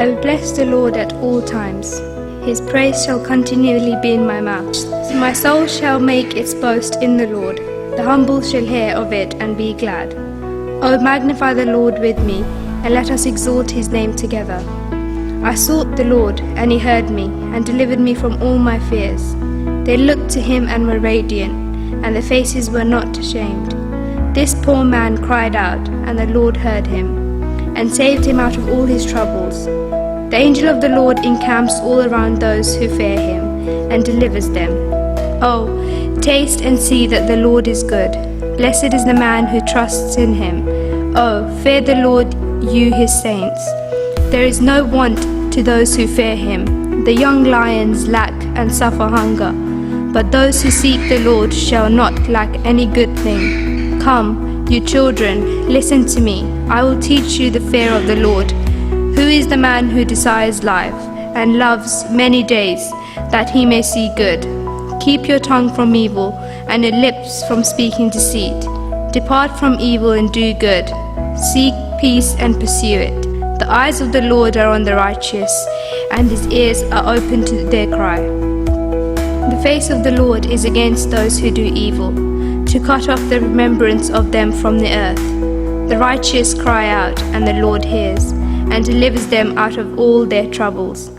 I will bless the Lord at all times. His praise shall continually be in my mouth. My soul shall make its boast in the Lord. The humble shall hear of it and be glad. O magnify the Lord with me, and let us exalt his name together. I sought the Lord, and he heard me, and delivered me from all my fears. They looked to him and were radiant, and their faces were not ashamed. This poor man cried out, and the Lord heard him, and saved him out of all his troubles. The angel of the Lord encamps all around those who fear him, and delivers them. Oh, taste and see that the Lord is good. Blessed is the man who trusts in him. Oh, fear the Lord, you his saints. There is no want to those who fear him. The young lions lack and suffer hunger, but those who seek the Lord shall not lack any good thing. Come, you children, listen to me. I will teach you the fear of the Lord. Who is the man who desires life, and loves many days, that he may see good? Keep your tongue from evil, and your lips from speaking deceit. Depart from evil and do good. Seek peace and pursue it. The eyes of the Lord are on the righteous, and his ears are open to their cry. The face of the Lord is against those who do evil, to cut off the remembrance of them from the earth. The righteous cry out, and the Lord hears, and delivers them out of all their troubles.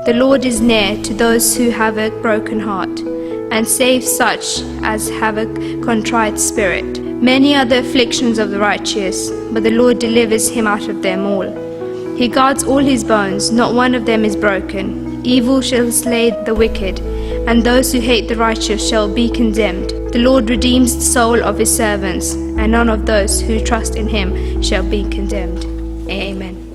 The Lord is near to those who have a broken heart, and saves such as have a contrite spirit. Many are the afflictions of the righteous, but the Lord delivers him out of them all. He guards all his bones, not one of them is broken. Evil shall slay the wicked, and those who hate the righteous shall be condemned. The Lord redeems the soul of his servants, and none of those who trust in him shall be condemned. Amen.